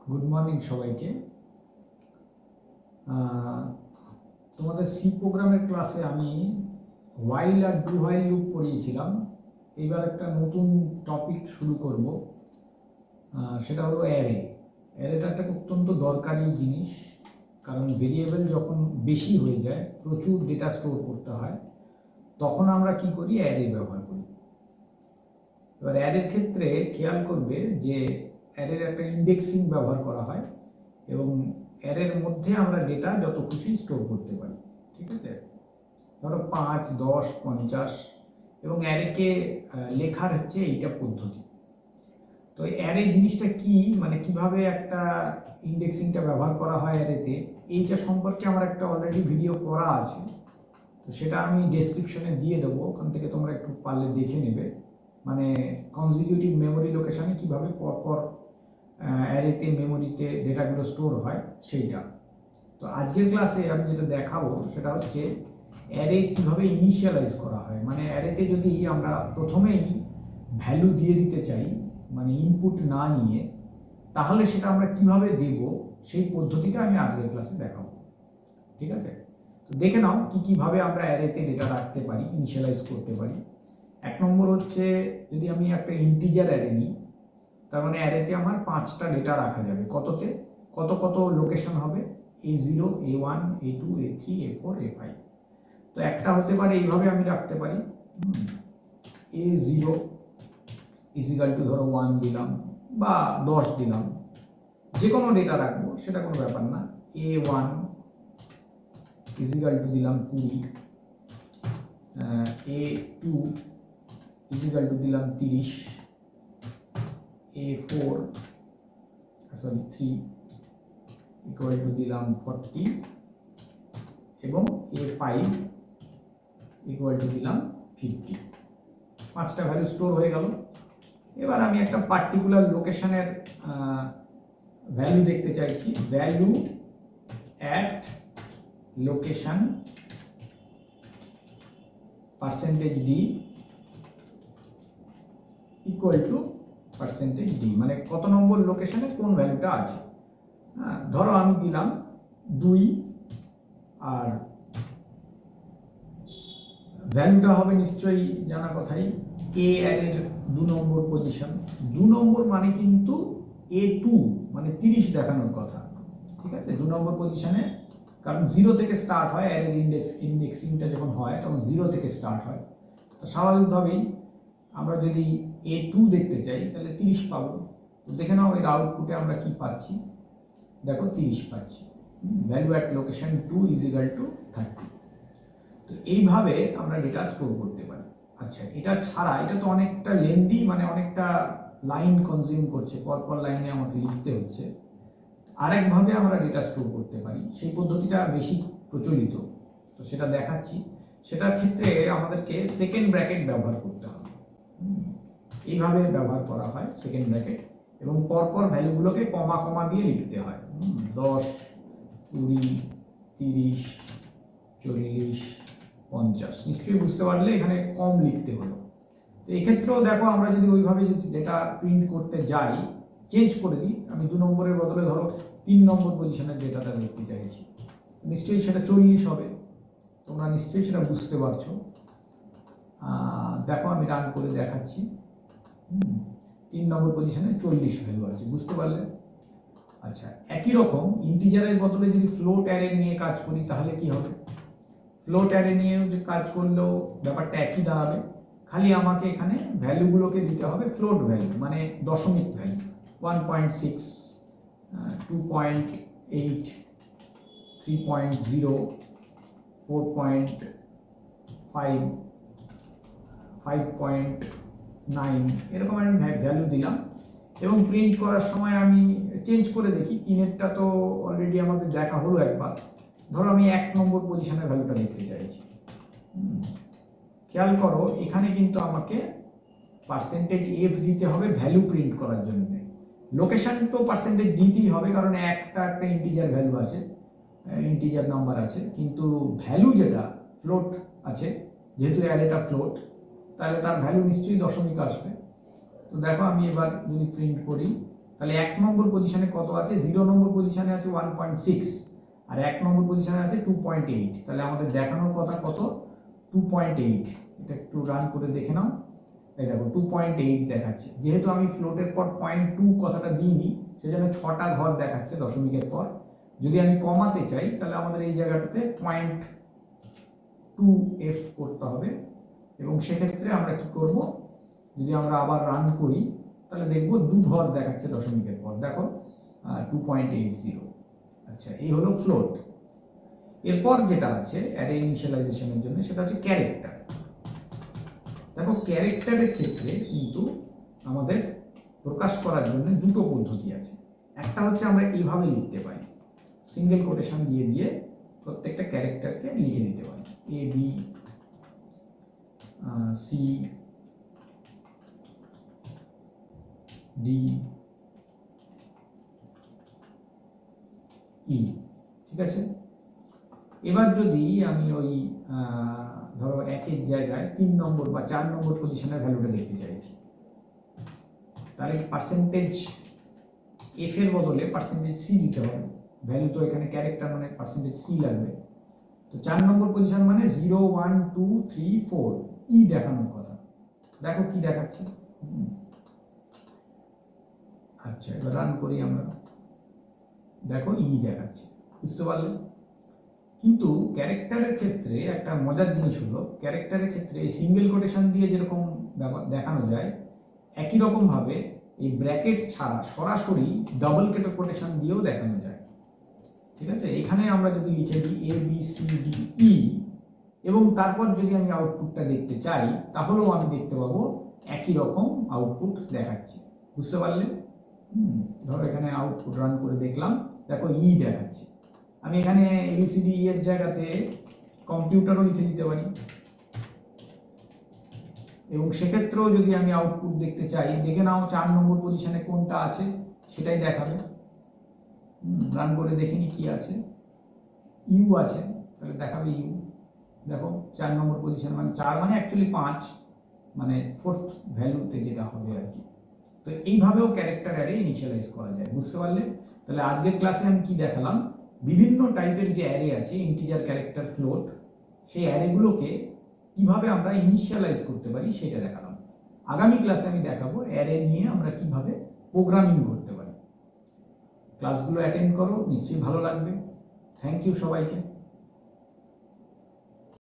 Good morning সবাইকে। তোমাদের C প্রোগ্রামের ক্লাসে আমি হোয়াইল আর ডু হোয়াইল লুপ পড়িয়েছিলাম। এইবার একটা নতুন টপিক শুরু করব, সেটা হলো অ্যারে। অ্যারেটা একটা অত্যন্ত দরকারি জিনিস, কারণ ভেরিয়েবল যখন বেশি হয়ে যায়, প্রচুর ডেটা স্টোর করতে হয়, তখন আমরা কি করি, অ্যারে ব্যবহার করি। এবার অ্যারের ক্ষেত্রে খেয়াল করবে যে অ্যারের একটা ইন্ডেক্সিং ব্যবহার করা হয় এবং অ্যারের মধ্যে আমরা ডেটা যত খুশি স্টোর করতে পারি। ঠিক আছে, ধরো 5, 10, 50 এবং অ্যারেকে লেখার হচ্ছে এইটা পদ্ধতি। তো অ্যারে জিনিসটা কি, মানে কিভাবে একটা ইন্ডেক্সিংটা ব্যবহার করা হয় অ্যারেতে, এইটা সম্পর্কে আমার একটা অলরেডি ভিডিও করা আছে, তো সেটা আমি ডেসক্রিপশনে দিয়ে দেবো, ওখান থেকে তোমরা একটু পারলে দেখে নেবে। মানে কনজিকিউটিভ মেমোরি লোকেশানে কীভাবে পরপর অ্যারেতে মেমোরিতে ডেটাগুলো স্টোর হয় সেইটা। তো আজকের ক্লাসে আমি যেটা দেখাবো সেটা হচ্ছে অ্যারে কীভাবে ইনিশিয়ালাইজ করা হয়। মানে অ্যারেতে যদি আমরা প্রথমেই ভ্যালু দিয়ে দিতে চাই, মানে ইনপুট না নিয়ে, তাহলে সেটা আমরা কিভাবে দেব, সেই পদ্ধতিটা আমি আজকের ক্লাসে দেখাবো। ঠিক আছে, তো দেখে নাও কীভাবে আমরা অ্যারেতে ডেটা রাখতে পারি, ইনিশিয়ালাইজ করতে পারি। 1 নম্বর হচ্ছে, যদি আমি একটা ইন্টিজার অ্যারে নিই, তার মানে অ্যারেতে আমার 5টা ডেটা রাখা যাবে। কততে, কত কত লোকেশন হবে, A0, A1, A2, A3, A4, A5। তো একটা হতে পারে এইভাবে আমি রাখতে পারি, A0 ইজিক্যাল টু ধরো 1 দিলাম বা 10 দিলাম, যে কোনো ডেটা রাখবো, সেটা কোনো ব্যাপার না। A1 ইজিক্যাল টু দিলাম 20, A2 ইজিক্যাল টু দিলাম 30, A4 সরি 3 ইকুয়াল টু দিলাম 40 এবং A5 ইকুয়াল টু দিলাম 50। 5টা ভ্যালু স্টোর হয়ে গেল। এবার আমি একটা পার্টিকুলার লোকেশনের ভ্যালু দেখতে চাইছি। Value at location %d equal to %d, মানে কত নম্বর লোকেশনে কোন ভ্যালুটা আছে। হ্যাঁ, ধরো আমি দিলাম 2, আর ভ্যালুটা হবে নিশ্চয়ই জানা কথাই এ অ্যারের 2 নম্বর পজিশন। 2 নম্বর মানে কিন্তু A2, মানে 30 দেখানোর কথা। ঠিক আছে, 2 নম্বর পজিশনে, কারণ 0 থেকে স্টার্ট হয় অ্যারের ইন্ডেক্সিংটা যখন হয় তখন 0 থেকে স্টার্ট হয়। তো স্বাভাবিকভাবেই আমরা যদি A2 দেখতে চাই তাহলে 30 পাবো। তো দেখে নাও এর আউটপুটে আমরা কি পাচ্ছি, দেখো 30 পাচ্ছি। Value at location 2 is equal to 30। তো এইভাবে আমরা ডেটা স্টোর করতে পারি। আচ্ছা, এটা ছাড়া, এটা তো অনেকটা লেন্দি, মানে অনেকটা লাইন কনজিউম করছে, পরপর লাইনে আমাকে লিখতে হচ্ছে। আরেকভাবে আমরা ডেটা স্টোর করতে পারি, সেই পদ্ধতিটা বেশি প্রচলিত, তো সেটা দেখাচ্ছি। সেটার ক্ষেত্রে আমাদেরকে সেকেন্ড ব্র্যাকেট ব্যবহার করতে হবে। এইভাবে ব্যবহার করা হয় সেকেন্ড ব্র্যাকেট, এবং পরপর ভ্যালুগুলোকে কমা কমা দিয়ে লিখতে হয়। 10, 20, 30, 40, 50। নিশ্চয়ই বুঝতে পারলে এখানে কম লিখতে হলো। তো এক্ষেত্রেও দেখো, আমরা যদি ওইভাবে যদি ডেটা প্রিন্ট করতে যাই, চেঞ্জ করে দিই, আমি 2 নম্বরের বদলে ধরো 3 নম্বর পজিশনের ডেটাটা লিখতে চাইছি, নিশ্চয়ই সেটা 40 হবে। তোমরা নিশ্চয়ই সেটা বুঝতে পারছো। দেখো আমি রান করে দেখাচ্ছি। 3 নম্বর পজিশনে 40 ভ্যালু আছে, বুঝতে পারলে। আচ্ছা, একই রকম ইন্টিজারের বদলে যদি ফ্লোট অ্যারে নিয়ে কাজ করি তাহলে কি হবে। ফ্লোট অ্যারে নিয়েও যে কাজ করলেও ব্যাপারটা একই দাঁড়াবে, খালি আমাকে এখানে ভ্যালুগুলোকে দিতে হবে ফ্লোট ভ্যালু, মানে দশমিক ভ্যালু। 1.6, 2.8, 3.0, 4.5, 5.9, এরকম আমি ভ্যালু দিলাম। এবং প্রিন্ট করার সময় আমি চেঞ্জ করে দেখি। 3-এরটা তো অলরেডি আমাদের দেখা হলো একবার। ধরো আমি 1 নম্বর পজিশনের ভ্যালুটা দেখতে চাইছি। খেয়াল করো, এখানে কিন্তু আমাকে %f দিতে হবে ভ্যালু প্রিন্ট করার জন্য। লোকেশন তো % দিতেই হবে, কারণ একটা ইন্টিজার ভ্যালু আছে, ইন্টিজার নাম্বার আছে, কিন্তু ভ্যালু যেটা ফ্লোট আছে, যেহেতু অ্যারেটা ফ্লোট, তাহলে তার ভ্যালু নিশ্চয়ই দশমিক আসবে। তো দেখো আমি এবার যদি প্রিন্ট করি তাহলে 1 নম্বর পজিশনে কত আছে? 0 নম্বর পজিশনে আছে 1.6 আর 1 নম্বর পজিশনে আছে 2.8। তাহলে আমাদের দেখানোর কথা কত? 2.8। এটা একটু রান করে দেখে নাও। এই দেখো 2.8 দেখাচ্ছে। যেহেতু আমি ফ্লোটের পর 0.2 কথাটা দিইনি, সেজন্য 6টা ঘর দেখাচ্ছে দশমিকের পর। যদি আমি কমাতে চাই তাহলে আমাদের এই জায়গাটাতে 0.2f করতে হবে, এবং সেক্ষেত্রে আমরা কি করব, যদি আমরা আবার রান করি তাহলে দেখব 2 ঘর দেখাচ্ছে দশমিকের পর। দেখো 2.80। আচ্ছা, এই হলো ফ্লোট। এরপর যেটা আছে অ্যারে ইনিশিয়ালাইজেশনের জন্য, সেটা হচ্ছে ক্যারেক্টার। দেখো ক্যারেক্টারের ক্ষেত্রে কিন্তু আমাদের প্রকাশ করার জন্য দুটো পদ্ধতি আছে। একটা হচ্ছে আমরা এইভাবে লিখতে পারি, সিঙ্গেল কোটেশন দিয়ে দিয়ে প্রত্যেকটা ক্যারেক্টারকে লিখে দিতে পারি, A B C D E, ঠিক আছে। এবার যদি আমি ওই ধরো 1-এর জায়গায় 3 নম্বর বা 4 নম্বর পজিশনের ভ্যালুটা দেখতে চাইছি, তাহলে পার্সেন্টেজ এফ এর বদলে পার্সেন্টেজ সি দিতে হবে। ভ্যালু তো এখানে ক্যারেক্টার মানে পার্সেন্টেজ সি লাগবে। তো 4 নম্বর পজিশন মানে 0 1 2 3 4 ই দেখানোর কথা। দেখো কি দেখাচ্ছে। আচ্ছা, এবার রান করি আমরা। দেখো ই দেখাচ্ছে, বুঝতে পারলে? কিন্তু ক্যারেক্টারের ক্ষেত্রে একটা মজার জিনিস হলো, ক্যারেক্টারের ক্ষেত্রে সিঙ্গেল কোটেশন দিয়ে যেরকম দেখানো যায়, একই রকম ভাবে এই ব্র্যাকেট ছাড়া সরাসরি ডাবল কোটেশন দিয়েও দেখানো যায়, ঠিক আছে। এখানে আমরা যদি লিখে দিই A B C D E, এবং তারপর যদি আমি আউটপুটটা দেখতে চাই, তাহলেও আমি দেখতে পাবো একই রকম আউটপুট দেখাচ্ছে, বুঝতে পারলে? ধরো এখানে আউটপুট রান করে দেখলাম, দেখো ই দেখাচ্ছে। আমি এখানে এবিসিডি এর জায়গাতে কম্পিউটারও লিখে দিতে পারি, এবং সেক্ষেত্রেও যদি আমি আউটপুট দেখতে চাই, দেখে নাও 4 নম্বর পজিশনে কোনটা আছে সেটাই দেখাবে। রান করে দেখিনি কি আছে, ইউ আছে, তাহলে দেখাবে ইউ। দেখো 4 নম্বর পজিশন মানে 4 মানে অ্যাকচুয়ালি 5, মানে 4th ভ্যালুতে যেটা হবে আর কি। তো এইভাবেও ক্যারেক্টার অ্যারে ইনিশিয়ালাইজ করা যায়, বুঝতে পারলে? তাহলে আজকের ক্লাসে আমি কি দেখালাম, বিভিন্ন টাইপের যে অ্যারে আছে, ইন্টিজার, ক্যারেক্টার, ফ্লোট, সেই অ্যারেগুলোকে কিভাবে আমরা ইনিশিয়ালাইজ করতে পারি সেটা দেখালাম। আগামী ক্লাসে আমি দেখাবো অ্যারে নিয়ে আমরা কিভাবে প্রোগ্রামিং করতে পারি। ক্লাসগুলো অ্যাটেন্ড করো, নিশ্চয়ই ভালো লাগবে। থ্যাংক ইউ সবাইকে।